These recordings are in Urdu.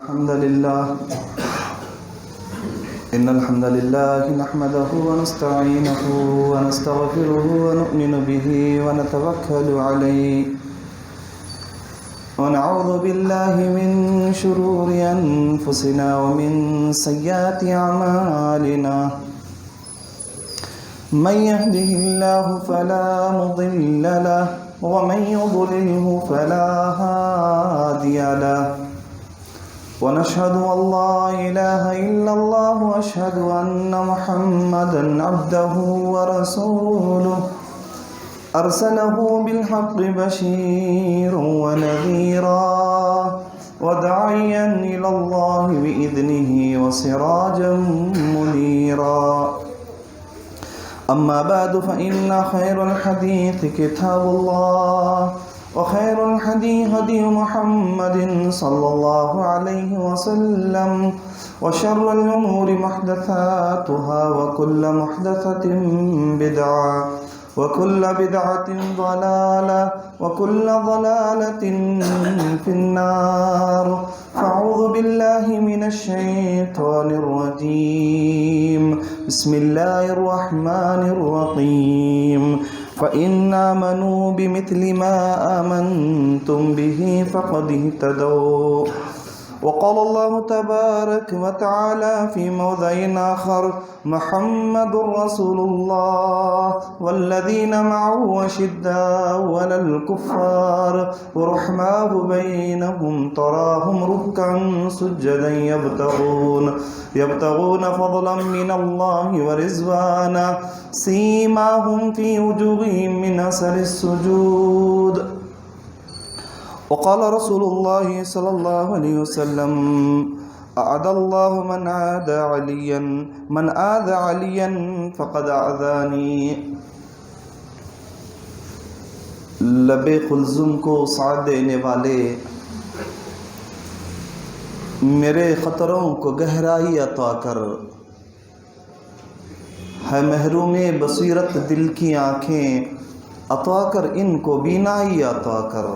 الحمد لله إن الحمد لله نحمده ونستعينه ونستغفره ونؤمن به ونتوكل عليه ونعوذ بالله من شرور أنفسنا ومن سيئات أعمالنا من يهده الله فلا مضل له ومن يضلله فلا هادي له ونشهد أن لا إله إلا الله وأشهد أن محمدا عبده ورسوله أرسله بالحق بشيرا ونذيرا وداعيا إلى الله بإذنه وسراجا منيرا أما بعد فإن خير الحديث كتاب الله وخير الهدي هدي محمد صلى الله عليه وسلم وشر الأمور محدثاتها وكل محدثة بدعة وكل بدعة ضلالة وكل ضلالة في النار فأعوذ بالله من الشيطان الرجيم بسم الله الرحمن الرحيم فإن آمنوا بمثل ما آمنتم به فقد اهتدوا وقال الله تبارك وتعالى في موضع آخر محمد رسول الله والذين معه أشداء على الكفار ورحماء بينهم تراهم ركعا سجدا يبتغون فضلا من الله ورضوانا سيماهم في وجوههم من أثر السجود وقال رسول الله صلى الله عليه وسلم أعد الله من آذى عليا فقد آذاني لب قلزم کو سعادت دینے والے میرے خطروں کو گہرائی عطا کر، ہے محروم بصیرت دل کی آنکھیں عطا کر، ان کو بینائی عطا کر،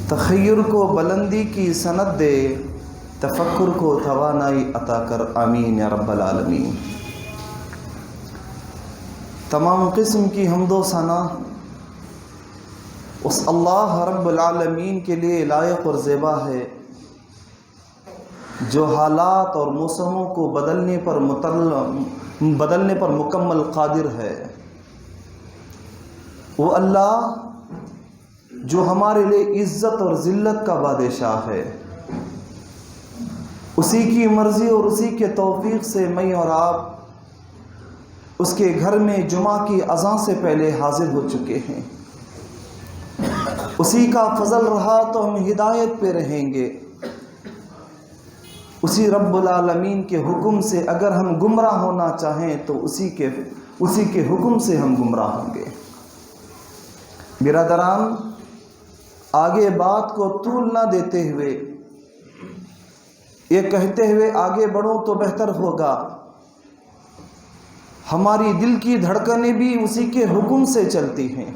تخیر کو بلندی کی سند دے، تفکر کو توانائی عطا کر، آمین یا رب العالمین۔ تمام قسم کی حمد و ثنا اس اللہ رب العالمین کے لیے لائق اور زیبا ہے جو حالات اور موسموں کو بدلنے پر مکمل قادر ہے۔ وہ اللہ جو ہمارے لیے عزت اور ذلت کا بادشاہ ہے، اسی کی مرضی اور اسی کے توفیق سے میں اور آپ اس کے گھر میں جمعہ کی اذان سے پہلے حاضر ہو چکے ہیں۔ اسی کا فضل رہا تو ہم ہدایت پہ رہیں گے، اسی رب العالمین کے حکم سے اگر ہم گمراہ ہونا چاہیں تو اسی کے حکم سے ہم گمراہ ہوں گے۔ برادران، آگے بات کو طول نہ دیتے ہوئے یہ کہتے ہوئے آگے بڑھو تو بہتر ہوگا، ہماری دل کی دھڑکنیں بھی اسی کے حکم سے چلتی ہیں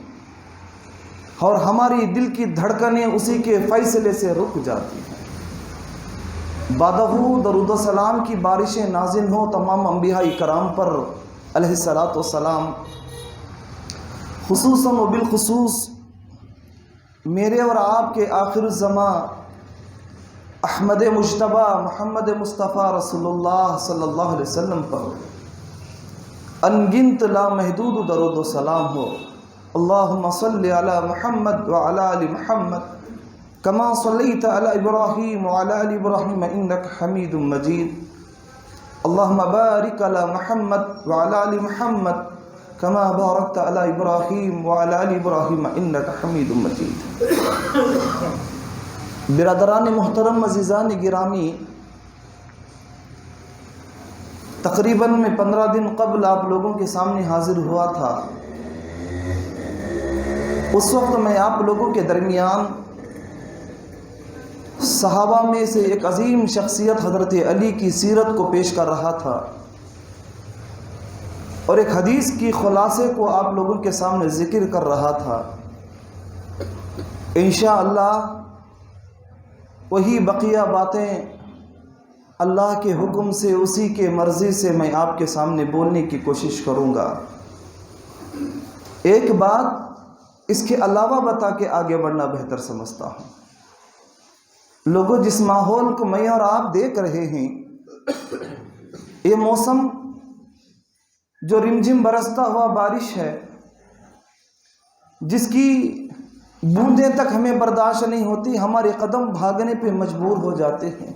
اور ہماری دل کی دھڑکنیں اسی کے فیصلے سے رک جاتی ہیں۔ بعدہ درود و سلام کی بارشیں نازل ہوں تمام انبیاء کرام پر علیہ الصلاۃ والسلام، خصوصاً و بالخصوص میرے اور آپ کے آخر الزمان احمد مجتبیٰ محمد مصطفیٰ رسول اللہ صلی اللہ علیہ وسلم پر انگنت لامحدود درود و سلام ہو۔ اللہم صلی علی محمد وعلی آل محمد کما صلیت علی ابراہیم وعلی آل ابراہیم انک حمید مجید۔ اللہم بارک علی محمد وعلی آل محمد کما بارکت علی ابراہیم وعلی آل ابراہیم انک حمید مجید۔ برادران محترم، عزیزان گرامی، تقریباً میں 15 دن قبل آپ لوگوں کے سامنے حاضر ہوا تھا۔ اس وقت میں آپ لوگوں کے درمیان صحابہ میں سے ایک عظیم شخصیت حضرت علی کی سیرت کو پیش کر رہا تھا اور ایک حدیث کی خلاصے کو آپ لوگوں کے سامنے ذکر کر رہا تھا۔ انشاءاللہ وہی بقیہ باتیں اللہ کے حکم سے، اسی کے مرضی سے میں آپ کے سامنے بولنے کی کوشش کروں گا۔ ایک بات اس کے علاوہ بتا کے آگے بڑھنا بہتر سمجھتا ہوں۔ لوگوں، جس ماحول کو میں اور آپ دیکھ رہے ہیں، یہ موسم جو رمجھم برستا ہوا بارش ہے، جس کی بوندیں تک ہمیں برداشت نہیں ہوتی، ہمارے قدم بھاگنے پہ مجبور ہو جاتے ہیں۔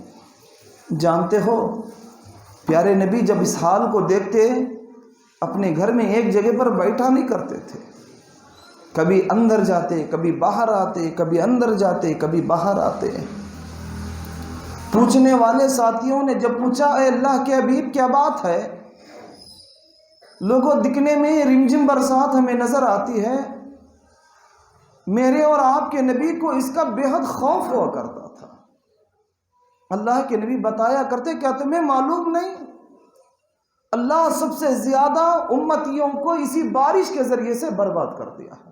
جانتے ہو پیارے نبی جب اس حال کو دیکھتے اپنے گھر میں ایک جگہ پر بیٹھا نہیں کرتے تھے، کبھی اندر جاتے، کبھی باہر آتے، کبھی اندر جاتے، کبھی باہر آتے۔ پوچھنے والے ساتھیوں نے جب پوچھا، اے اللہ کے حبیب کیا بات ہے؟ لوگوں، دکھنے میں رمجھم برسات ہمیں نظر آتی ہے، میرے اور آپ کے نبی کو اس کا بے حد خوف ہوا کرتا تھا۔ اللہ کے نبی بتایا کرتے، کیا تمہیں معلوم نہیں اللہ سب سے زیادہ امتیوں کو اسی بارش کے ذریعے سے برباد کر دیا ہے۔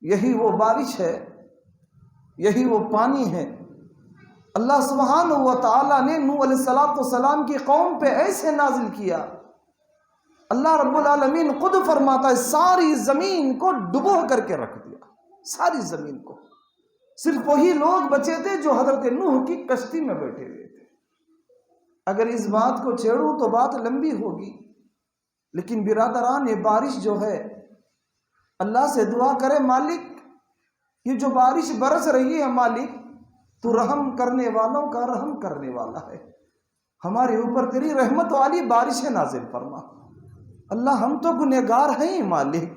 یہی وہ بارش ہے، یہی وہ پانی ہے۔ اللہ سبحانہ و تعالیٰ نے نوح علیہ السلام کی قوم پہ ایسے نازل کیا، اللہ رب العالمین خود فرماتا ہے ساری زمین کو ڈبو کر کے رکھ دیا، ساری زمین کو۔ صرف وہی لوگ بچے تھے جو حضرت نوح کی کشتی میں بیٹھے ہوئے تھے۔ اگر اس بات کو چھیڑوں تو بات لمبی ہوگی، لیکن برادران، یہ بارش جو ہے، اللہ سے دعا کرے، مالک یہ جو بارش برس رہی ہے، مالک تو رحم کرنے والوں کا رحم کرنے والا ہے، ہمارے اوپر تیری رحمت والی بارشیں نازل فرما۔ اللہ ہم تو گنہگار ہیں مالک،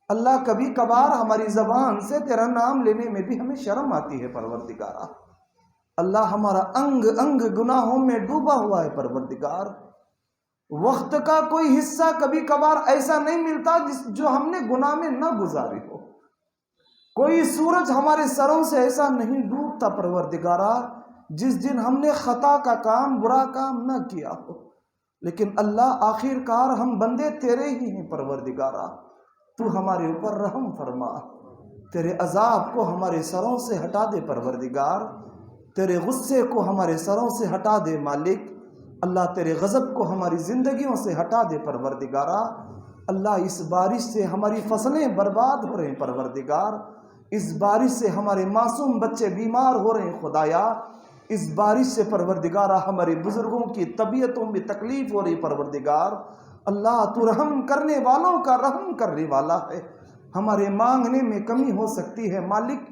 اللہ کبھی کبھار ہماری زبان سے تیرا نام لینے میں بھی ہمیں شرم آتی ہے پروردگارا۔ اللہ ہمارا انگ انگ گناہوں میں ڈوبا ہوا ہے پروردگار، وقت کا کوئی حصہ کبھی کبھار ایسا نہیں ملتا جو ہم نے گناہ میں نہ گزاری ہو، کوئی سورج ہمارے سروں سے ایسا نہیں ڈوبتا پروردگارا جس دن ہم نے خطا کا کام، برا کام نہ کیا ہو۔ لیکن اللہ آخر کار ہم بندے تیرے ہی ہیں پروردگارا، تو ہمارے اوپر رحم فرما، تیرے عذاب کو ہمارے سروں سے ہٹا دے پروردگار، تیرے غصے کو ہمارے سروں سے ہٹا دے مالک، اللہ تیرے غضب کو ہماری زندگیوں سے ہٹا دے پروردگارا۔ اللہ اس بارش سے ہماری فصلیں برباد ہو رہے ہیں پروردگار، اس بارش سے ہمارے معصوم بچے بیمار ہو رہے ہیں خدایا، اس بارش سے پروردگارہ ہمارے بزرگوں کی طبیعتوں میں تکلیف ہو رہی پروردگار۔ اللہ تو رحم کرنے والوں کا رحم کرنے والا ہے، ہمارے مانگنے میں کمی ہو سکتی ہے مالک،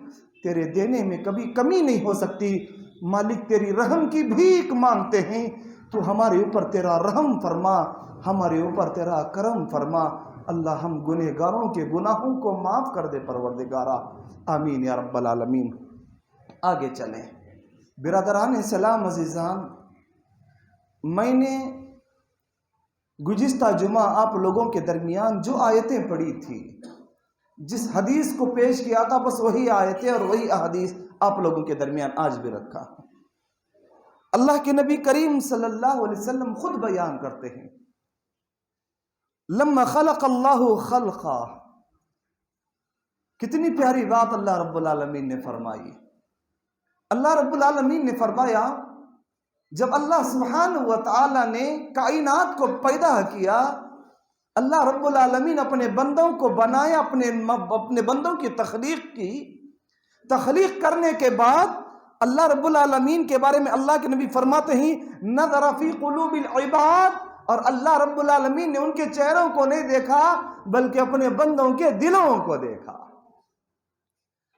تیرے دینے میں کبھی کمی نہیں ہو سکتی مالک، تیری رحم کی بھیک مانگتے ہیں، تو ہمارے اوپر تیرا رحم فرما، ہمارے اوپر تیرا کرم فرما۔ اللہ ہم گنہگاروں کے گناہوں کو معاف کر دے پروردگارہ، آمین یا رب العالمین۔ آگے چلیں برادران اسلام عزیزان، میں نے گزشتہ جمعہ آپ لوگوں کے درمیان جو آیتیں پڑھی تھی، جس حدیث کو پیش کیا تھا، بس وہی آیتیں اور وہی احادیث آپ لوگوں کے درمیان آج بھی رکھا ہوں۔ اللہ کے نبی کریم صلی اللہ علیہ وسلم خود بیان کرتے ہیں، لما خلق اللہ خلقا، کتنی پیاری بات اللہ رب العالمین نے فرمائی۔ اللہ رب العالمین نے فرمایا، جب اللہ سبحانہ و تعالی نے کائنات کو پیدا کیا، اللہ رب العالمین اپنے بندوں کو بنایا، اپنے بندوں کی تخلیق کی، تخلیق کرنے کے بعد اللہ رب العالمین کے بارے میں اللہ کے نبی فرماتے ہیں، نظر فی قلوب العباد، اور اللہ رب العالمین نے ان کے چہروں کو نہیں دیکھا بلکہ اپنے بندوں کے دلوں کو دیکھا۔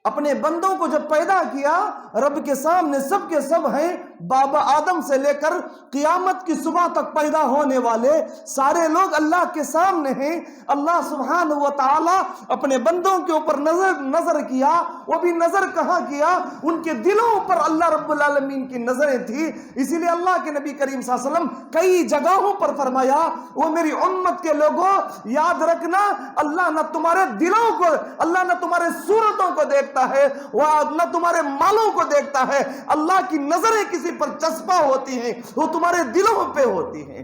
اپنے بندوں کو جب پیدا کیا، رب کے سامنے سب کے سب ہیں، بابا آدم سے لے کر قیامت کی صبح تک پیدا ہونے والے سارے لوگ اللہ کے سامنے ہیں۔ اللہ سبحانہ و تعالی اپنے بندوں کے اوپر نظر کیا، وہ بھی نظر کہاں کیا؟ ان کے دلوں پر اللہ رب العالمین کی نظریں تھی۔ اسی لیے اللہ کے نبی کریم صلی اللہ علیہ وسلم کئی جگہوں پر فرمایا، وہ میری امت کے لوگوں یاد رکھنا، اللہ نہ تمہارے دلوں کو، اللہ نہ تمہارے صورتوں کو دیکھتا ہے، وہ نہ تمہارے مالوں کو دیکھتا ہے، اللہ کی نظریں کسی پر چسپاں ہوتی ہیں، وہ تمہارے دلوں پہ ہوتی ہیں۔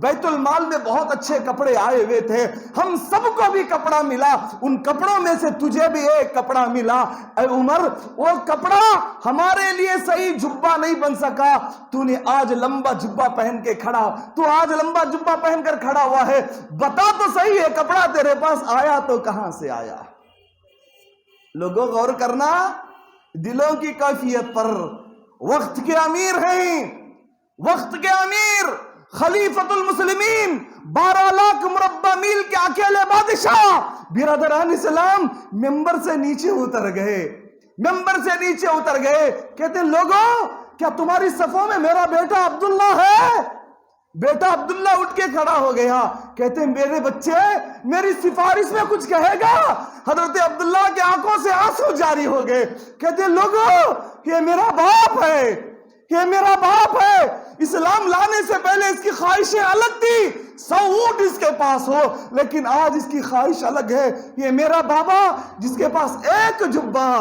بیت المال میں بہت اچھے کپڑے آئے ہوئے تھے، ہم سب کو بھی کپڑا ملا، ان کپڑوں میں سے تجھے بھی ایک کپڑا ملا۔ اے عمر، وہ کپڑا ہمارے لیے صحیح جبہ نہیں بن سکا، تو نے آج لمبا جبہ پہن کے کھڑا، تو آج لمبا جبہ پہن کر کھڑا ہوا ہے، بتا تو صحیح ہے کپڑا تیرے پاس آیا تو کہاں سے آیا؟ لوگوں غور کرنا دلوں کی کیفیت پر۔ وقت کے امیر ہیں، وقت کے امیر، خلیفۃ المسلمین، 12 لاکھ مربع میل کے اکیلے بادشاہ، برادران اسلام ممبر سے نیچے اتر گئے، ممبر سے نیچے اتر گئے، کہتے ہیں لوگوں کیا تمہاری صفوں میں میرا بیٹا عبداللہ ہے؟ بیٹا عبداللہ اٹھ کے کھڑا ہو گیا، کہتے ہیں میرے بچے میری سفارش میں کچھ کہے گا؟ حضرت عبداللہ کے آنکھوں سے آنسو جاری ہو گئے، کہتے ہیں لوگوں یہ میرا باپ ہے، یہ میرا باپ ہے، اسلام لانے سے پہلے اس کی خواہشیں الگ تھی، 100 اونٹ اس کے پاس ہو، لیکن آج اس کی خواہش الگ ہے، یہ میرا بابا جس کے پاس ایک جبہ،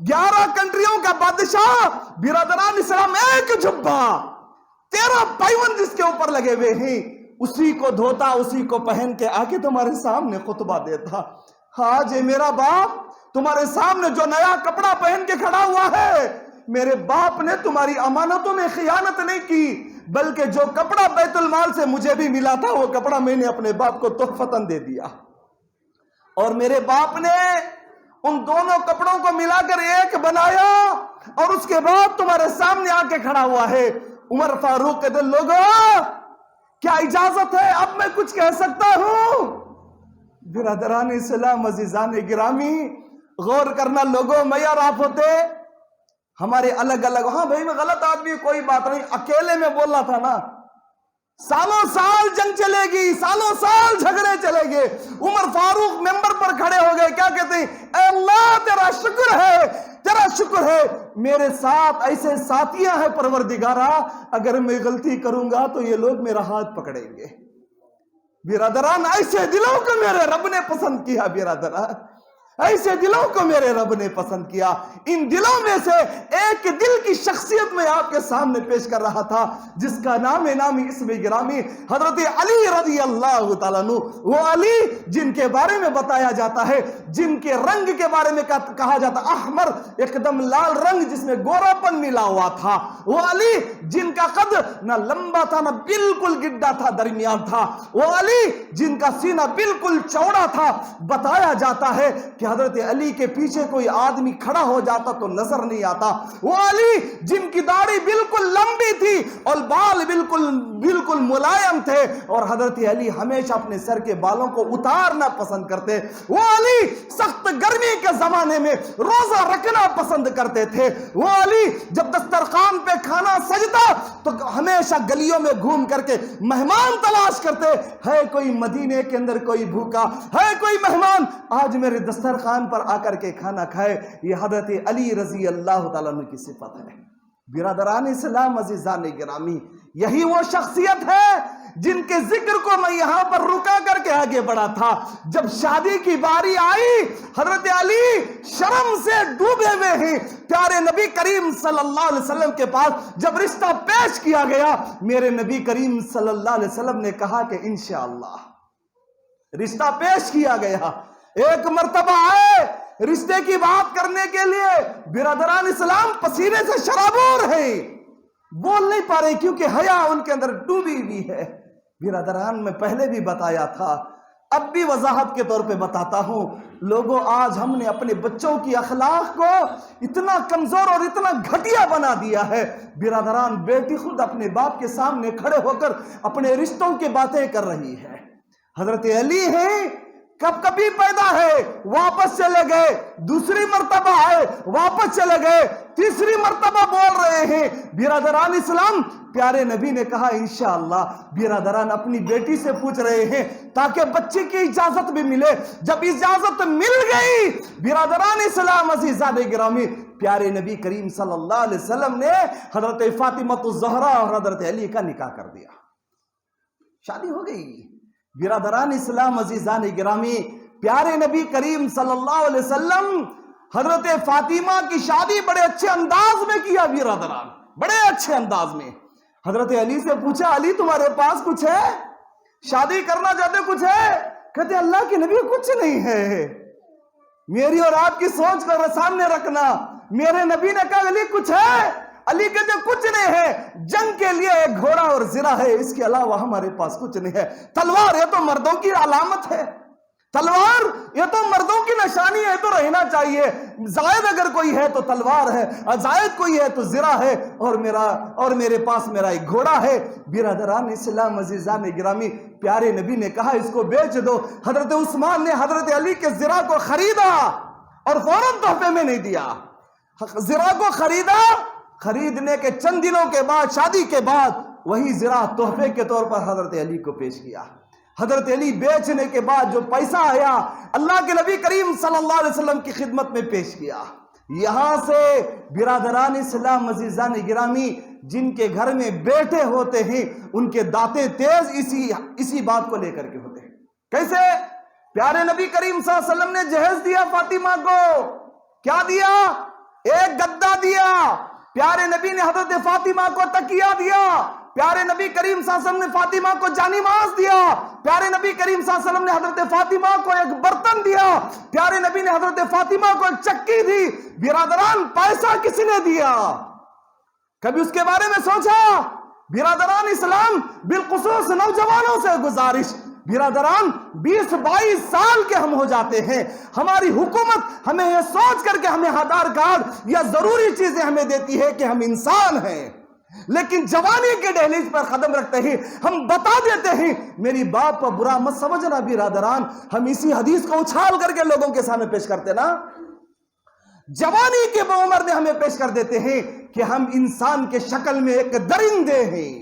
11 کنٹریوں کا بادشاہ، برادران اسلام ایک جبہ، 13 پیون جس کے اوپر لگے ہوئے ہیں، اسی کو دھوتا، اسی کو پہن کے آ کے تمہارے سامنے خطبہ دیتا۔ آج یہ میرا باپ تمہارے سامنے جو نیا کپڑا پہن کے کھڑا ہوا ہے، میرے باپ نے تمہاری امانتوں میں خیانت نہیں کی، بلکہ جو کپڑا بیت المال سے مجھے بھی ملا تھا وہ کپڑا میں نے اپنے باپ کو تحفتاً دے دیا، اور میرے باپ نے ان دونوں کپڑوں کو ملا کر ایک بنایا، اور اس کے بعد تمہارے سامنے آ کے کھڑا ہوا ہے۔ عمر فاروق کہتے ہیں لوگوں کیا اجازت ہے اب میں کچھ کہہ سکتا ہوں؟ برادران اسلام عزیزان گرامی غور کرنا، لوگوں میں اور آپ ہوتے ہمارے الگ الگ، ہاں بھائی میں غلط آدمی کوئی بات نہیں، اکیلے میں بول رہا تھا نا، سالوں سال جنگ چلے گی، سالوں سال جھگڑے چلے گے، عمر فاروق ممبر پر کھڑے ہو گئے، کیا کہتے ہیں؟ اے اللہ تیرا شکر ہے، تیرا شکر ہے میرے ساتھ ایسے ساتھیاں ہیں پروردگارا، اگر میں غلطی کروں گا تو یہ لوگ میرا ہاتھ پکڑیں گے۔ برادران ایسے دلوں کو میرے رب نے پسند کیا، برادران ایسے دلوں کو میرے رب نے پسند کیا۔ ان دلوں میں سے ایک دل کی شخصیت میں آپ کے سامنے پیش کر رہا تھا، جس کا نام نامی اسم گرامی حضرت علی رضی اللہ تعالیٰ عنہ، وہ علی جن کے بارے میں بتایا جاتا ہے، جن کے رنگ کے بارے میں کہا جاتا احمر، ایک دم لال رنگ جس میں گورا پن ملا ہوا تھا، وہ علی جن کا قد نہ لمبا تھا نہ بالکل گڈھا تھا، درمیان تھا، وہ علی جن کا سینہ بالکل چوڑا تھا۔ بتایا جاتا ہے کہ حضرت علی کے پیچھے کوئی آدمی کھڑا ہو جاتا تو نظر نہیں آتا، وہ علی جن کی داڑھی بالکل لمبی تھی اور بال بالکل ملائم تھے، اور حضرت علی ہمیشہ اپنے سر کے بالوں کو اتارنا پسند کرتے، وہ علی سخت گرمی کے زمانے میں روزہ رکھنا پسند کرتے تھے، وہ علی جب دسترخوان پہ کھانا سجتا تو ہمیشہ گلیوں میں گھوم کر کے مہمان تلاش کرتے، ہے کوئی مدینے کے اندر کوئی بھوکا، ہے کوئی مہمان آج میرے دسترخوان پر آ کر کے کھانا کھائے۔ یہ حضرت علی رضی اللہ تعالیٰ عنہ کی صفت ہے۔ برادران اسلام عزیزان گرامی، یہی وہ شخصیت ہے جن کے ذکر کو میں یہاں پر رکا کر کے آگے بڑھا تھا۔ جب شادی کی باری آئی، حضرت علی شرم سے ڈوبے ہوئے ہیں، پیارے نبی کریم صلی اللہ علیہ وسلم کے پاس جب رشتہ پیش کیا گیا، میرے نبی کریم صلی اللہ علیہ وسلم نے کہا کہ انشاءاللہ رشتہ پیش کیا گیا۔ ایک مرتبہ آئے رشتے کی بات کرنے کے لیے، برادران اسلام پسینے سے شرابور ہیں، بول نہیں پا رہے کیونکہ حیا ان کے اندر ڈوبی ہوئی ہے۔ برادران میں پہلے بھی بتایا تھا، اب بھی وضاحت کے طور پہ بتاتا ہوں، لوگوں آج ہم نے اپنے بچوں کی اخلاق کو اتنا کمزور اور اتنا گھٹیا بنا دیا ہے۔ برادران بیٹی خود اپنے باپ کے سامنے کھڑے ہو کر اپنے رشتوں کی باتیں کر رہی ہے۔ حضرت علی ہیں، کب کبھی پیدا ہے واپس چلے گئے، دوسری مرتبہ آئے واپس چلے گئے، تیسری مرتبہ بول رہے ہیں۔ برادران اسلام پیارے نبی نے کہا انشاءاللہ۔ برادران اپنی بیٹی سے پوچھ رہے ہیں تاکہ بچے کی اجازت بھی ملے۔ جب اجازت مل گئی، برادران اسلام عزیزان گرامی، پیارے نبی کریم صلی اللہ علیہ وسلم نے حضرت فاطمہ الزہرا اور حضرت علی کا نکاح کر دیا، شادی ہو گئی۔ برادران اسلام عزیزان گرامی، پیارے نبی کریم صلی اللہ علیہ وسلم حضرت فاطمہ کی شادی بڑے اچھے انداز میں کیا، برادران بڑے اچھے انداز میں۔ حضرت علی سے پوچھا علی تمہارے پاس کچھ ہے؟ شادی کرنا چاہتے کچھ ہے؟ کہتے اللہ کے نبی کچھ نہیں ہے. میری اور آپ کی سوچ کو سامنے رکھنا. میرے نبی نے کہا علی کچھ ہے؟ علی کہتے کچھ نہیں ہے. جنگ کے لیے ایک گھوڑا اور زرہ ہے، اس کے علاوہ ہمارے پاس کچھ نہیں ہے. تلوار یہ تو مردوں کی علامت ہے، تلوار یہ تو مردوں کی نشانی ہے، تو رہنا چاہیے. زائد اگر کوئی ہے تو تلوار ہے، زائد کوئی ہے تو زرہ ہے، اور میرے پاس میرا ایک گھوڑا ہے. برادران اسلام عزیزان گرامی، پیارے نبی نے کہا اس کو بیچ دو. حضرت عثمان نے حضرت علی کے زرہ کو خریدا اور فوراً تحفے میں نہیں دیا. زرہ کو خریدا، خریدنے کے چند دنوں کے بعد، شادی کے بعد، وہی زرہ تحفے کے طور پر حضرت علی کو پیش کیا. حضرت علی بیچنے کے بعد جو پیسہ آیا اللہ کے نبی کریم صلی اللہ علیہ وسلم کی خدمت میں پیش کیا. یہاں سے برادران اسلام عزیزان گرامی، جن کے گھر میں بیٹے ہوتے ہیں ان کے دانتیں تیز اسی بات کو لے کر کے ہوتے ہیں. کیسے؟ پیارے نبی کریم صلی اللہ علیہ وسلم نے جہیز دیا فاطمہ کو. کیا دیا؟ ایک گدا دیا. پیارے نبی نے حضرت فاطمہ کو تکیہ دیا. پیارے نبی کریم صلی اللہ علیہ وسلم نے فاطمہ کو جانماز دیا. پیارے نبی کریم صلی اللہ علیہ وسلم نے حضرت فاطمہ کو ایک برتن دیا. پیارے نبی نے حضرت فاطمہ کو ایک چکی دی. برادران پیسہ کس نے دیا؟ کبھی اس کے بارے میں سوچا؟ برادران اسلام، بالخصوص نوجوانوں سے گزارش، برادران 20-22 سال کے ہم ہو جاتے ہیں، ہماری حکومت ہمیں یہ سوچ کر کے ہمیں آدھار کارڈ یا ضروری چیزیں ہمیں دیتی ہے کہ ہم انسان ہیں، لیکن جوانی کے دہلیز پر قدم رکھتے ہی ہم بتا دیتے ہیں میری بات کو برا مت سمجھنا. برادران ہم اسی حدیث کو اچھال کر کے لوگوں کے سامنے پیش کرتے نا. جوانی کے بعمر میں ہمیں پیش کر دیتے ہیں کہ ہم انسان کے شکل میں ایک درندے ہیں،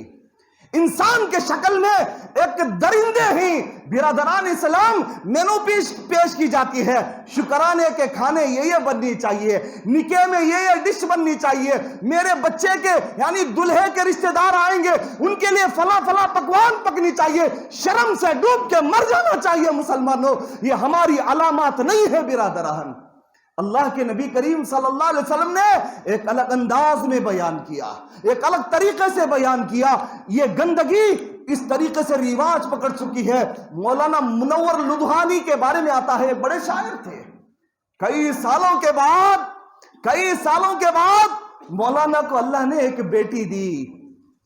انسان کے شکل میں ایک درندے ہیں. برادران اسلام مینو پیش کی جاتی ہے، شکرانے کے کھانے یہ بننی چاہیے، نکاح میں یہ ڈش بننی چاہیے، میرے بچے کے یعنی دلہے کے رشتہ دار آئیں گے ان کے لیے فلاں فلاں پکوان پکنی چاہیے. شرم سے ڈوب کے مر جانا چاہیے مسلمانوں. یہ ہماری علامات نہیں ہے برادران. اللہ کے نبی کریم صلی اللہ علیہ وسلم نے ایک الگ انداز میں بیان کیا، ایک الگ طریقے سے بیان کیا. یہ گندگی اس طریقے سے رواج پکڑ چکی ہے. مولانا منور لدھانی کے بارے میں آتا ہے، بڑے شاعر تھے. کئی سالوں کے بعد مولانا کو اللہ نے ایک بیٹی دی.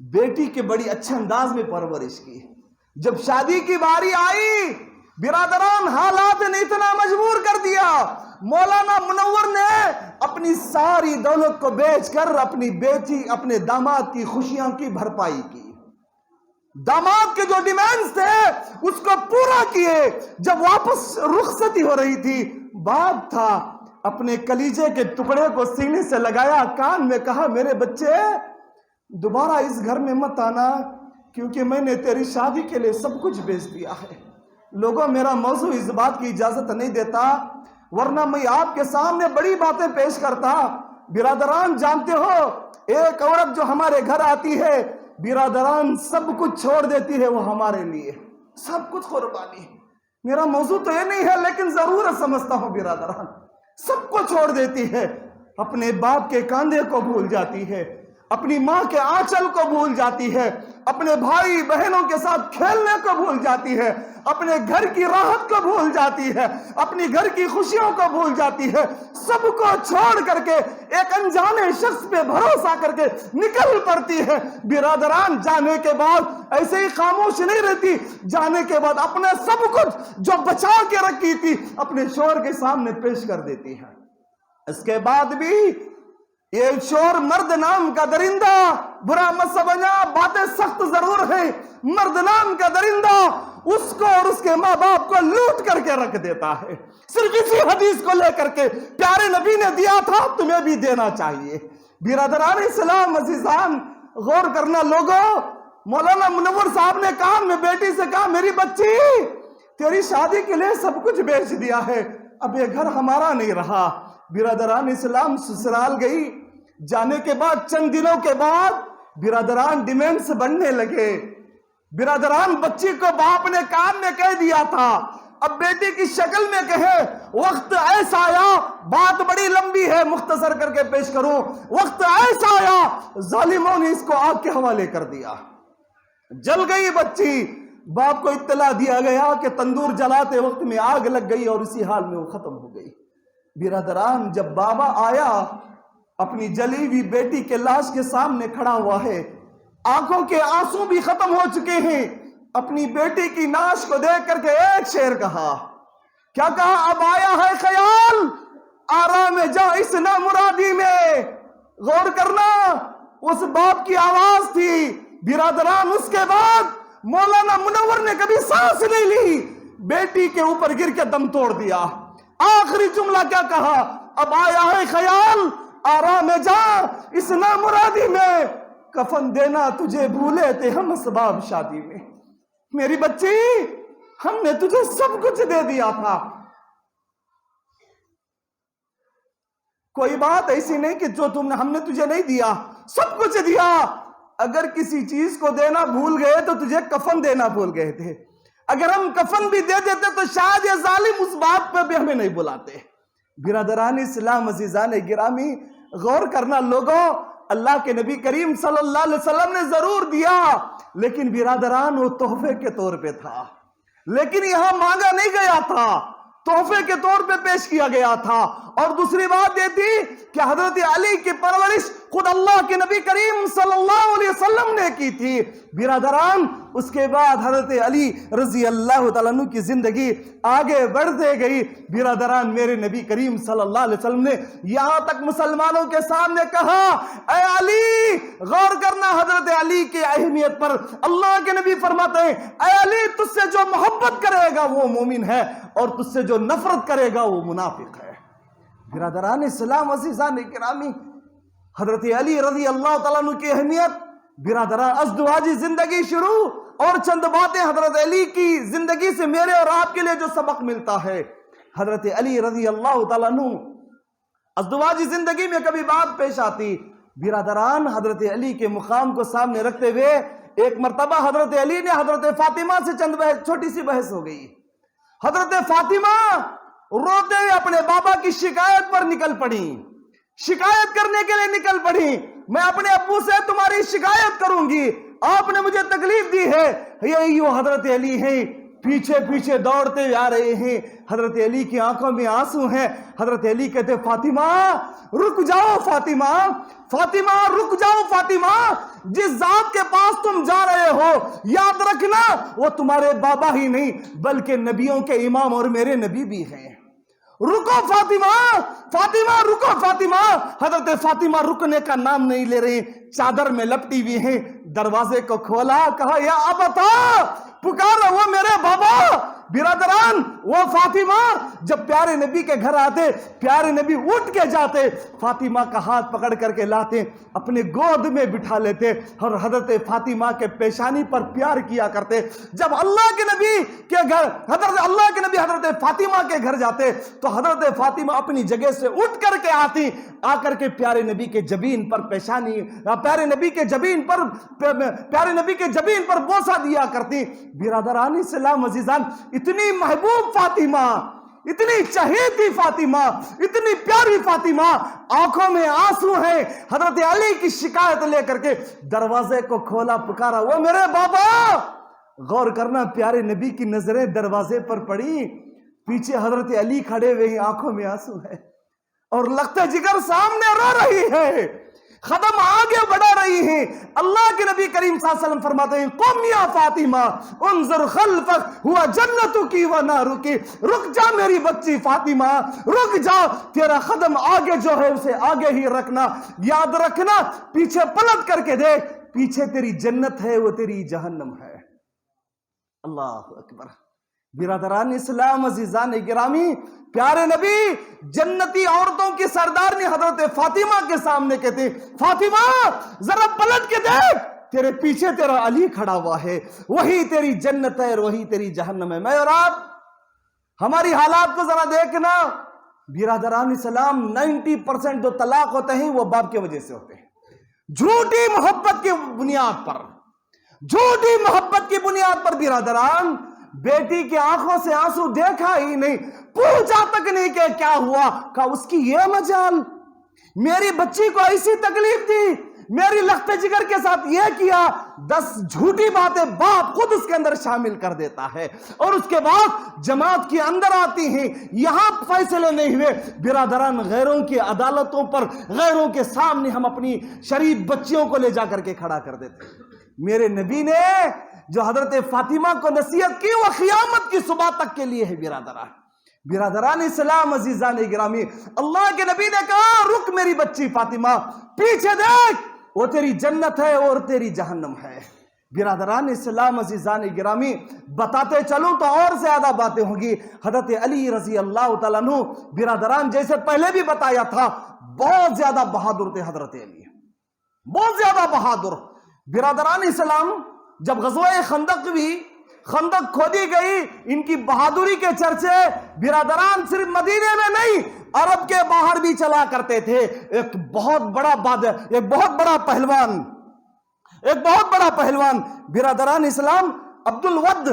بیٹی کے بڑی اچھے انداز میں پرورش کی. جب شادی کی باری آئی، برادران حالات نے اتنا مجبور کر دیا، مولانا منور نے اپنی ساری دولت کو بیچ کر اپنی بیٹی، اپنے داماد کی خوشیاں کی بھرپائی کی. داماد کے جو ڈیمانڈز تھے اس کو پورا کیے. جب واپس رخصتی ہو رہی تھی، باپ تھا، اپنے کلیجے کے ٹکڑے کو سینے سے لگایا، کان میں کہا میرے بچے دوبارہ اس گھر میں مت آنا، کیونکہ میں نے تیری شادی کے لیے سب کچھ بیچ دیا ہے. لوگوں میرا موضوع اس بات کی اجازت نہیں دیتا، ورنہ میں آپ کے سامنے بڑی باتیں پیش کرتا. برادران جانتے ہو ایک عورت جو ہمارے گھر آتی ہے، برادران سب کچھ چھوڑ دیتی ہے، وہ ہمارے لیے سب کچھ قربانی. میرا موضوع تو یہ نہیں ہے لیکن ضرورت سمجھتا ہوں. برادران سب کو چھوڑ دیتی ہے، اپنے باپ کے کاندھے کو بھول جاتی ہے، اپنی ماں کے آنچل کو بھول جاتی ہے، اپنے بھائی بہنوں کے ساتھ کھیلنے کو بھول جاتی ہے، اپنے گھر کی راحت کو بھول جاتی ہے، اپنی گھر کی خوشیوں کو بھول جاتی ہے. سب کو چھوڑ کر کے ایک انجانے شخص پہ بھروسہ کر کے نکل پڑتی ہے. برادران جانے کے بعد ایسے ہی خاموش نہیں رہتی، جانے کے بعد اپنے سب کچھ جو بچا کے رکھی تھی اپنے شوہر کے سامنے پیش کر دیتی ہے. اس کے بعد بھی یہ شوہر مرد نام کا درندہ، برا مت سمجھنا، باتیں سخت ضرور ہیں، مرد نام کا درندہ اس کو اور اس کے ماں باپ کو لوٹ کر کے رکھ دیتا ہے. صرف اسی حدیث کو لے کر کے پیارے نبی نے دیا تھا، تمہیں بھی دینا چاہیے. برادران اسلام عزیزان غور کرنا لوگوں. مولانا منور صاحب نے کہا، میں بیٹی سے کہا میری بچی تیری شادی کے لیے سب کچھ بیچ دیا ہے، اب یہ گھر ہمارا نہیں رہا. برادران اسلام سسرال گئی. جانے کے بعد چند دنوں کے بعد برادران ڈیمانڈز بڑھنے لگے. برادران بچی کو باپ نے کان میں کہہ دیا تھا اب بیٹی کی شکل میں کہے وقت ایسا آیا، بات بڑی لمبی ہے مختصر کر کے پیش کروں، وقت ایسا آیا ظالموں نے اس کو آگ کے حوالے کر دیا، جل گئی بچی، باپ کو اطلاع دیا گیا کہ تندور جلاتے وقت میں آگ لگ گئی اور اسی حال میں وہ ختم ہو گئی۔ برادران، جب بابا آیا اپنی جلی ہوئی بیٹی کے لاش کے سامنے کھڑا ہوا ہے، آنکھوں کے آنسو بھی ختم ہو چکے ہیں، اپنی بیٹی کی ناش کو دیکھ کر کے ایک شعر کہا، کیا کہا؟ اب آیا ہے خیال آرام جا اس نامرادی میں، غور کرنا اس باپ کی آواز تھی۔ برادران، اس کے بعد مولانا منور نے کبھی سانس نہیں لی، بیٹی کے اوپر گر کے دم توڑ دیا۔ آخری جملہ کیا کہا؟ اب آیا ہے خیال آرام جا اس نامرادی میں، کفن دینا تجھے بھولے تھے ہم اسباب شادی میں۔ میری بچی، ہم نے تجھے سب کچھ دے دیا تھا، کوئی بات ایسی نہیں کہ جو ہم نے تجھے نہیں دیا، سب کچھ دیا۔ اگر کسی چیز کو دینا بھول گئے تو تجھے کفن دینا بھول گئے تھے، اگر ہم کفن بھی دے دیتے تو شاید یہ ظالم اس بات پہ بھی ہمیں نہیں بلاتے۔ برادران اسلام، عزیزان گرامی، غور کرنا لوگوں، اللہ کے نبی کریم صلی اللہ علیہ وسلم نے ضرور دیا، لیکن برادران وہ تحفے کے طور پہ تھا، لیکن یہاں مانگا نہیں گیا تھا، تحفے کے طور پہ پیش کیا گیا تھا۔ اور دوسری بات یہ تھی کہ حضرت علی کی پرورش خود اللہ کے نبی کریم صلی اللہ علیہ وسلم نے کی تھی۔ برادران، اس کے بعد حضرت علی رضی اللہ تعالیٰ عنہ کی زندگی آگے بڑھتے گئی۔ برادران، میرے نبی کریم صلی اللہ علیہ وسلم نے یہاں تک مسلمانوں کے سامنے کہا، اے علی، غور کرنا حضرت علی کی اہمیت پر، اللہ کے نبی فرماتے ہیں، اے علی، تجھ سے جو محبت کرے گا وہ مومن ہے، اور تجھ سے جو نفرت کرے گا وہ منافق ہے۔ برادران اسلام، عزیزان گرامی، حضرت علی رضی اللہ تعالیٰ عنہ کی اہمیت، برادران ازدواجی زندگی شروع، اور چند باتیں حضرت علی کی زندگی سے میرے اور آپ کے لیے جو سبق ملتا ہے۔ حضرت علی رضی اللہ تعالیٰ عنہ ازدواجی زندگی میں کبھی بات پیش آتی، برادران حضرت علی کے مقام کو سامنے رکھتے ہوئے ایک مرتبہ حضرت علی نے حضرت فاطمہ سے چند چھوٹی سی بحث ہو گئی۔ حضرت فاطمہ روتے ہوئے اپنے بابا کی شکایت پر نکل پڑی، شکایت کرنے کے لیے نکل پڑی، میں اپنے ابو سے تمہاری شکایت کروں گی، آپ نے مجھے تکلیف دی ہے۔ یہی وہ حضرت علی ہیں، پیچھے پیچھے دوڑتے ہوئے آ رہے ہیں، حضرت علی کی آنکھوں میں آنسو ہیں۔ حضرت علی کہتے، فاطمہ رک جاؤ، فاطمہ فاطمہ رک جاؤ، فاطمہ، جس ذات کے پاس تم جا رہے ہو یاد رکھنا وہ تمہارے بابا ہی نہیں بلکہ نبیوں کے امام اور میرے نبی بھی ہیں۔ رکو فاطمہ، فاطمہ رکو فاطمہ۔ حضرت فاطمہ رکنے کا نام نہیں لے رہے، چادر میں لپٹی ہوئی ہیں، دروازے کو کھولا، کہا یا ابتا، پکارا وہ میرے بابا۔ برادران، وہ فاطمہ جب پیارے نبی کے گھر آتے، پیارے نبی اٹھ کے جاتے، فاطمہ کا ہاتھ پکڑ کر کے لاتے، اپنے گود میں بٹھا لیتے اور حضرت فاطمہ کے پیشانی پر پیار کیا کرتے۔ جب اللہ کے نبی کے گھر حضرت فاطمہ کے گھر جاتے تو حضرت فاطمہ اپنی جگہ سے اٹھ کر کے آتی، آ کر کے پیارے نبی کے جبین پر پیشانی، پیارے نبی کے جبین پر بوسہ دیا کرتی۔ برادران اسلام، عزیزان، اتنی محبوب فاطمہ، اتنی چہیتی فاطمہ، اتنی پیاری فاطمہ، آنکھوں میں آنسو ہیں، حضرت علی کی شکایت لے کر کے دروازے کو کھولا، پکارا وہ میرے بابا۔ غور کرنا، پیارے نبی کی نظریں دروازے پر پڑی، پیچھے حضرت علی کھڑے ہوئے ہیں، آنکھوں میں آنسو ہے، اور لخت جگر سامنے رو رہی ہے، قدم آگے بڑھا رہی ہیں۔ اللہ کے نبی کریم صلی اللہ علیہ وسلم فرماتے ہیں، قم یا فاطمہ انظر خلفک ہوا جنتک و نارک، رک جا میری بچی فاطمہ، رک جا، تیرا قدم آگے جو ہے اسے آگے ہی رکھنا، یاد رکھنا پیچھے پلٹ کر کے دیکھ، پیچھے تیری جنت ہے، وہ تیری جہنم ہے۔ اللہ اکبر۔ برادران اسلام، عزیزان گرامی، پیارے نبی جنتی عورتوں کی سردارنی حضرت فاطمہ کے سامنے کہتے، فاطمہ ذرا پلٹ کے دیکھ، تیرے پیچھے تیرا علی کھڑا ہوا ہے، وہی تیری جنت ہے اور وہی تیری جہنم ہے۔ میں اور آپ ہماری حالات کو ذرا دیکھنا، برادران اسلام 90% جو طلاق ہوتے ہیں وہ باپ کی وجہ سے ہوتے ہیں، جھوٹی محبت کی بنیاد پر، جھوٹی محبت کی بنیاد پر۔ برادران، بیٹی کی آنکھوں سے آنسو دیکھا ہی نہیں، پوچھا تک نہیں کہ کیا ہوا، کہا اس کی یہ مجال، میری بچی کو ایسی تکلیف تھی، میری لخت جگر کے ساتھ یہ کیا۔ 10 جھوٹی باتیں باپ خود اس کے اندر شامل کر دیتا ہے، اور اس کے بعد جماعت کے اندر آتی ہیں، یہاں فیصلے نہیں ہوئے۔ برادران، غیروں کی عدالتوں پر، غیروں کے سامنے ہم اپنی شریف بچیوں کو لے جا کر کے کھڑا کر دیتے ہیں۔ میرے نبی نے جو حضرت فاطمہ کو نصیحت کی وہ قیامت کی صبح تک کے لیے ہے۔ برادران اسلام، عزیزان گرامی، اللہ کے نبی نے کہا رک میری بچی فاطمہ، پیچھے دیکھ، وہ تیری جنت ہے اور تیری جہنم ہے۔ برادران اسلام، عزیزان گرامی، بتاتے چلوں تو اور زیادہ باتیں ہوں گی۔ حضرت علی رضی اللہ تعالیٰ عنہ، برادران جیسے پہلے بھی بتایا تھا، بہت زیادہ بہادر تھے حضرت علی، بہت زیادہ بہادر۔ برادران اسلام، جب غزوہ خندق بھی، خندق کھودی گئی، ان کی بہادری کے چرچے برادران صرف مدینے میں نہیں، عرب کے باہر بھی چلا کرتے تھے۔ ایک بہت بڑا پہلوان برادران اسلام، عبد الود،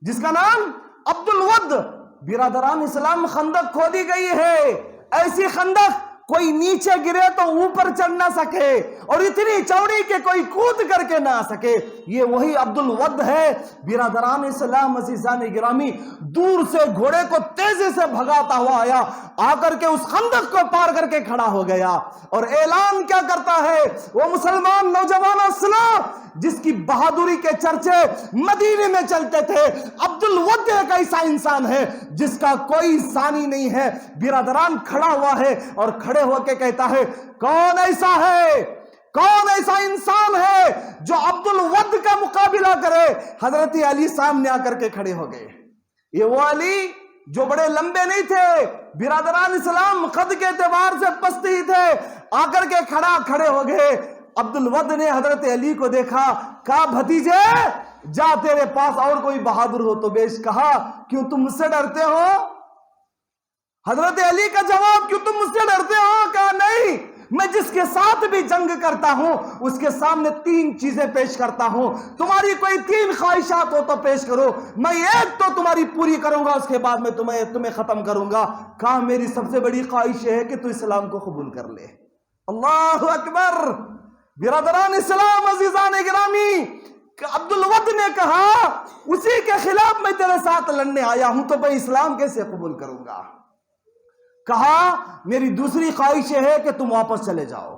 جس کا نام عبد الود، برادران اسلام، خندق کھودی گئی ہے، ایسی خندق کوئی نیچے گرے تو اوپر چڑھ نہ سکے، اور اتنی چوڑی کہ کوئی کود کر کے نہ آ سکے۔ یہ وہی عبد الود ہے۔ برادران اسلام، عزیزان گرامی، دور سے گھوڑے کو تیزی سے بھگاتا ہوا آیا، آ کر کے اس خندق کو پار کر کے کھڑا ہو گیا، اور اعلان کیا کرتا ہے؟ وہ مسلمان نوجوانوں سنو، جس کی بہادری کے چرچے مدینے میں چلتے تھے، عبد الود ایک ایسا انسان ہے جس کا کوئی ثانی نہیں ہے۔ برادران کھڑا ہوا ہے اور کھڑے ہو کے کہتا ہے کون ایسا انسان ہے جو عبد الود کا مقابلہ کرے؟ حضرت علی سامنے آ کر کے کھڑے ہو گئے۔ یہ وہ علی جو بڑے لمبے نہیں تھے، برادران اسلام قد کے اعتبار سے پست ہی تھے، آ کر کے کھڑے ہو گئے۔ عبد الود نے حضرت علی کو دیکھا، کہا بھتیجے جا، تیرے پاس اور کوئی بہادر ہو تو بیش۔ کہا کیوں تم مجھ سے ڈرتے ہو؟ حضرت علی کا جواب، کیوں تم مجھ سے ڈرتے ہو؟ کہا نہیں، میں جس کے ساتھ بھی جنگ کرتا ہوں اس کے سامنے 3 چیزیں پیش کرتا ہوں، تمہاری کوئی 3 خواہشات ہو تو پیش کرو، میں ایک تو تمہاری پوری کروں گا، اس کے بعد میں تمہیں ختم کروں گا۔ کہا میری سب سے بڑی خواہش ہے کہ تو اسلام کو قبول کر لے۔ اللہ اکبر۔ برادران اسلام، عزیزان گرامی، عبد الود نے کہا اسی کے خلاف میں تیرے ساتھ لڑنے آیا ہوں، تو میں اسلام کیسے قبول کروں گا؟ کہا میری دوسری خواہش ہے کہ تم واپس چلے جاؤ۔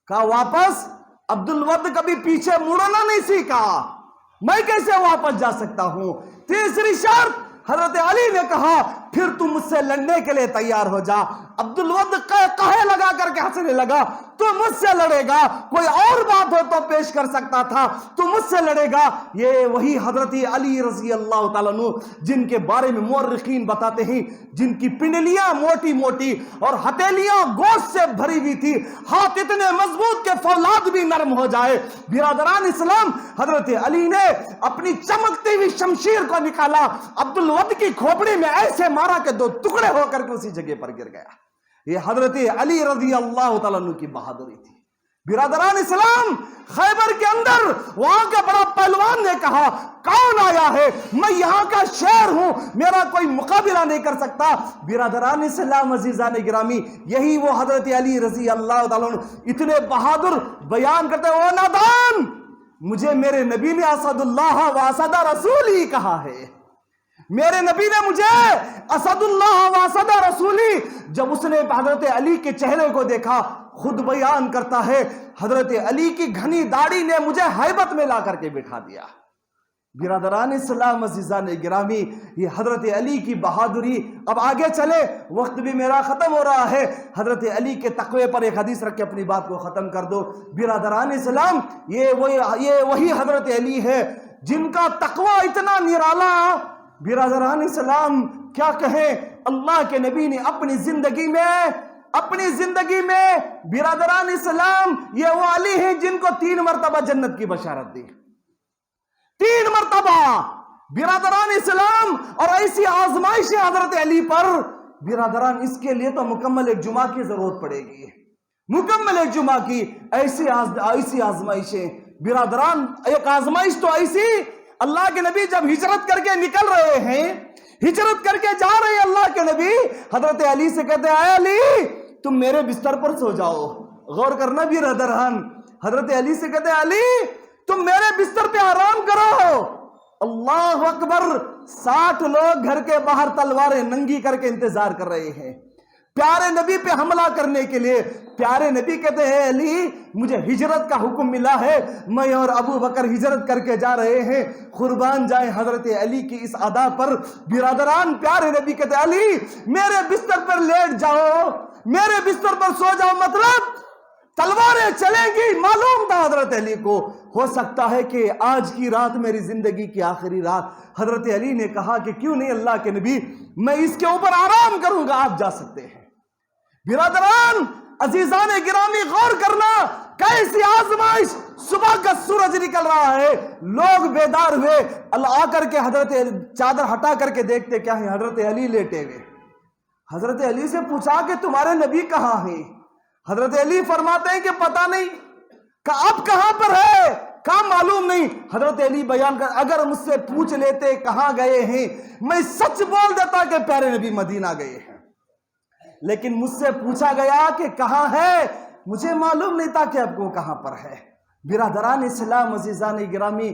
کہا واپس؟ عبد الود کبھی پیچھے مڑنا نہیں سیکھا، میں کیسے واپس جا سکتا ہوں؟ تیسری شرط، حضرت علی نے کہا پھر تم مجھ سے لڑنے کے لیے تیار ہو جا۔ عبد الود کہے لگا کر کے ہنسنے لگا، تو مجھ سے لڑے گا؟ کوئی اور بات ہو تو پیش کر سکتا تھا، تو مجھ سے لڑے گا؟ یہ وہی حضرت علی رضی اللہ تعالیٰ عنہ جن کے بارے میں مورخین بتاتے ہیں جن کی پنڈلیاں موٹی موٹی اور ہتھیلیاں گوشت سے بھری ہوئی تھی، ہاتھ اتنے مضبوط کہ فولاد بھی نرم ہو جائے۔ برادران اسلام، حضرت علی نے اپنی چمکتی ہوئی شمشیر کو نکالا، عبد الود کی کھوپڑی میں ایسے مارا کہ 2 ٹکڑے ہو کر کے اسی جگہ پر گر گیا۔ یہ حضرت علی رضی اللہ تعالیٰ عنہ کی بہادری تھی۔ برادران اسلام، خیبر کے اندر وہاں کا بڑا پہلوان نے کہا کون آیا ہے؟ میں یہاں کا شیر ہوں، میرا کوئی مقابلہ نہیں کر سکتا۔ برادران اسلام، عزیزان گرامی، یہی وہ حضرت علی رضی اللہ تعالیٰ عنہ اتنے بہادر بیان کرتے ہیں، او نادان، مجھے میرے نبی نے اسد اللہ و اسد رسولی کہا ہے، میرے نبی نے مجھے اسد اللہ و اسد رسولی۔ جب اس نے حضرت علی کے چہرے کو دیکھا، خود بیان کرتا ہے حضرت علی کی گھنی داڑھی نے مجھے ہیبت میں لا کر کے بٹھا دیا۔ برادران اسلام، عزیزان گرامی، یہ حضرت علی کی بہادری۔ اب آگے چلے، وقت بھی میرا ختم ہو رہا ہے، حضرت علی کے تقوی پر ایک حدیث رکھ کے اپنی بات کو ختم کر دو۔ برادران اسلام، یہ وہی حضرت علی ہے جن کا تقوی اتنا نرالا، برادران اسلام کیا کہیں، اللہ کے نبی نے اپنی زندگی میں برادران اسلام یہ وہ علی ہیں جن کو 3 مرتبہ جنت کی بشارت دی، 3 مرتبہ۔ برادران اسلام، اور ایسی آزمائشیں حضرت علی پر، برادران اس کے لیے تو مکمل ایک جمعہ کی ضرورت پڑے گی، مکمل ایک جمعہ کی۔ ایسی آزمائشیں برادران، ایک آزمائش تو ایسی اللہ کے نبی جب ہجرت کر کے نکل رہے ہیں، ہجرت کر کے جا رہے ہیں اللہ کے نبی، حضرت علی سے کہتے ہیں اے علی تم میرے بستر پر سو جاؤ. غور کرنا بھی برادران، حضرت علی سے کہتے ہیں علی تم میرے بستر پہ آرام کرو. اللہ اکبر، 60 لوگ گھر کے باہر تلواریں ننگی کر کے انتظار کر رہے ہیں پیارے نبی پہ حملہ کرنے کے لیے. پیارے نبی کہتے ہیں علی مجھے ہجرت کا حکم ملا ہے، میں اور ابو بکر ہجرت کر کے جا رہے ہیں. قربان جائیں حضرت علی کی اس ادا پر. برادران پیارے نبی کہتے ہیں علی میرے بستر پر لیٹ جاؤ، میرے بستر پر سو جاؤ، مطلب تلواریں چلیں گی. معلوم تھا حضرت علی کو ہو سکتا ہے کہ آج کی رات میری زندگی کی آخری رات. حضرت علی نے کہا کہ کیوں نہیں اللہ کے نبی، میں اس کے اوپر آرام کروں گا، آپ جا سکتے ہیں. برادران عزیزان گرامی غور کرنا، کیسی آزمائش. صبح کا سورج نکل رہا ہے، لوگ بیدار ہوئے، اللہ آ کر کے حضرت چادر ہٹا کر کے دیکھتے کیا ہے، حضرت علی لیٹے ہوئے. حضرت علی سے پوچھا کہ تمہارے نبی کہاں ہیں؟ حضرت علی فرماتے ہیں کہ پتہ نہیں، کہ اب کہاں پر ہے کہاں معلوم نہیں. حضرت علی بیان کر اگر مجھ سے پوچھ لیتے کہاں گئے ہیں میں سچ بول دیتا کہ پیارے نبی مدینہ گئے ہیں، لیکن مجھ سے پوچھا گیا کہ کہاں ہے، مجھے معلوم نہیں تھا کہ اب وہ کہاں پر ہے. برادران اسلام عزیزان گرامی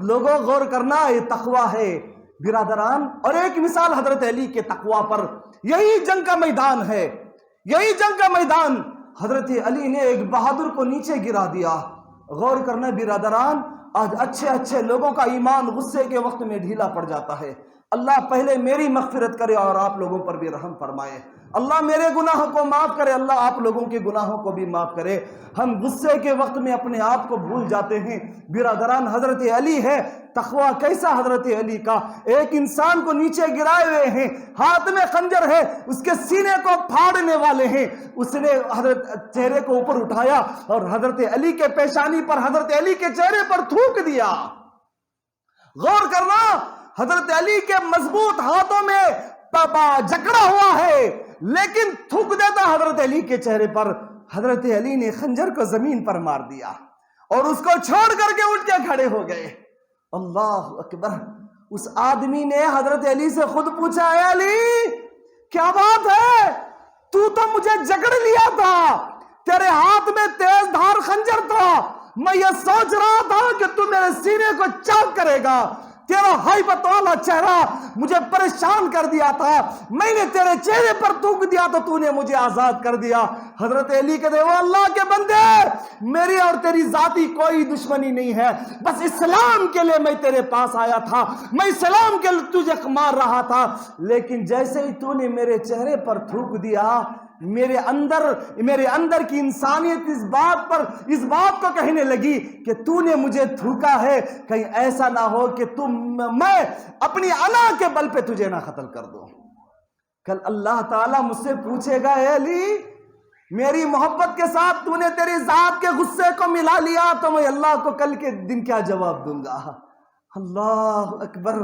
لوگوں غور کرنا، یہ تقوی ہے برادران. اور ایک مثال حضرت علی کے تقوی پر، یہی جنگ کا میدان ہے، یہی جنگ کا میدان. حضرت علی نے ایک بہادر کو نیچے گرا دیا. غور کرنا برادران، آج اچھے اچھے لوگوں کا ایمان غصے کے وقت میں ڈھیلا پڑ جاتا ہے. اللہ پہلے میری مغفرت کرے اور آپ لوگوں پر بھی رحم فرمائے. اللہ میرے گناہوں کو معاف کرے، اللہ آپ لوگوں کے گناہوں کو بھی معاف کرے. ہم غصے کے وقت میں اپنے آپ کو بھول جاتے ہیں. برادران حضرت علی ہے، تقوی کیسا حضرت علی کا، ایک انسان کو نیچے گرائے ہوئے ہیں، ہاتھ میں خنجر ہے، اس کے سینے کو پھاڑنے والے ہیں. اس نے حضرت چہرے کو اوپر اٹھایا اور حضرت علی کے پیشانی پر، حضرت علی کے چہرے پر تھوک دیا. غور کرنا، حضرت علی کے مضبوط ہاتھوں میں جکڑا ہوا ہے، لیکن تھوک دیتا حضرت علی کے چہرے پر. حضرت علی نے خنجر کو زمین پر مار دیا اور اس کو چھوڑ کر کے اٹھ کے کھڑے ہو گئے. اللہ اکبر. اس آدمی نے حضرت علی سے خود پوچھا اے علی کیا بات ہے، تو مجھے جکڑ لیا تھا، تیرے ہاتھ میں تیز دھار خنجر تھا، میں یہ سوچ رہا تھا کہ تو میرے سینے کو چاک کرے گا، تیرا ہیبت والا چہرہ مجھے پریشان کر دیا تھا، میں نے تیرے چہرے پر تھوک دیا تو تو نے مجھے آزاد کر دیا. حضرت علی کہتے ہیں اللہ کے بندے، میری اور تیری ذاتی کوئی دشمنی نہیں ہے، بس اسلام کے لیے میں تیرے پاس آیا تھا، میں اسلام کے لیے تجھے مار رہا تھا، لیکن جیسے ہی تو نے میرے چہرے پر تھوک دیا، میرے اندر کی انسانیت اس بات کو کہنے لگی کہ تو نے مجھے تھوکا ہے، کہیں ایسا نہ ہو کہ میں اپنی انا کے بل پہ تجھے نہ قتل کر دوں. کل اللہ تعالیٰ مجھ سے پوچھے گا اے علی میری محبت کے ساتھ تو نے تیری ذات کے غصے کو ملا لیا تو میں اللہ کو کل کے دن کیا جواب دوں گا. اللہ اکبر.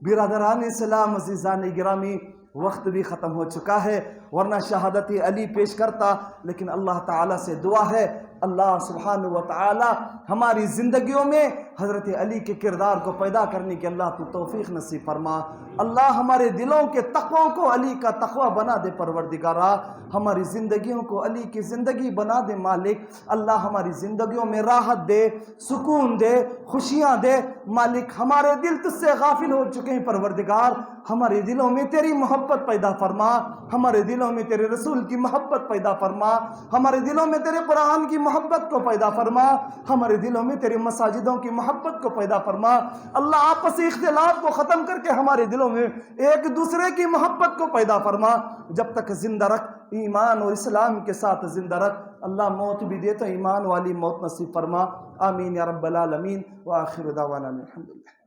برادران اسلام عزیزان گرامی وقت بھی ختم ہو چکا ہے، ورنہ شہادت علی پیش کرتا، لیکن اللہ تعالیٰ سے دعا ہے اللہ سبحانہ و تعالی ہماری زندگیوں میں حضرت علی کے کردار کو پیدا کرنے کی اللہ تو توفیق نصیب فرما. اللہ ہمارے دلوں کے تقوی کو علی کا تقوی بنا دے پروردگارا، ہماری زندگیوں کو علی کی زندگی بنا دے مالک. اللہ ہماری زندگیوں میں راحت دے، سکون دے، خوشیاں دے مالک. ہمارے دل تجھ سے غافل ہو چکے ہیں پروردگار، ہمارے دلوں میں تیری محبت پیدا فرما، ہمارے دلوں میں تیرے رسول کی محبت پیدا فرما، ہمارے دلوں میں تیرے قرآن کی محبت کو پیدا فرما، ہمارے دلوں میں تیرے مساجدوں کی محبت کو پیدا فرما. اللہ آپسی اختلاف کو ختم کر کے ہمارے دلوں میں ایک دوسرے کی محبت کو پیدا فرما. جب تک زندہ رکھ، ایمان اور اسلام کے ساتھ زندہ رکھ. اللہ موت بھی دے تو ایمان والی موت نصیب فرما. آمین یا رب العالمین. وآخر دعوانا الحمدللہ.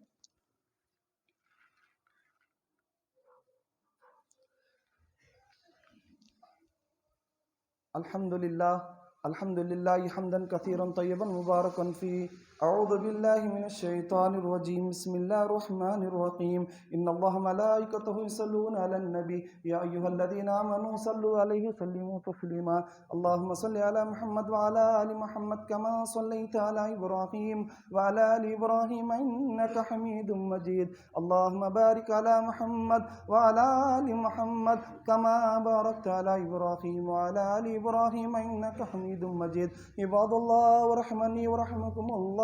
الحمدللہ الحمد لله حمدا كثيرا طيبا مباركا فيه. أعوذ بالله من الشيطان الرجيم. بسم الله الرحمن الرحيم. إن الله ملائكته يصلون على النبي يا أيها الذين آمنوا صلوا عليه وسلموا تسليما. اللهم صل على محمد وعلى آل محمد كما صليت على إبراهيم وعلى آل إبراهيم إنك حميد مجيد. اللهم بارك على محمد وعلى آل محمد كما باركت على إبراهيم وعلى آل إبراهيم إنك حميد مجيد. عباد الله ورحمني ورحمكم الله.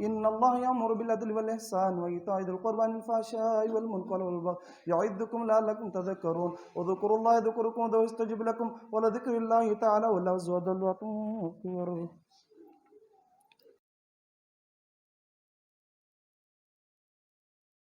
إن الله يأمر بالعدل والإحسان وإيتاء ذي القربى والفحشاء والمنكر والبغي يعظكم لعلكم تذكرون. اذكروا الله يذكركم ويستجب لكم ولذكر الله تعالى والله أكبر.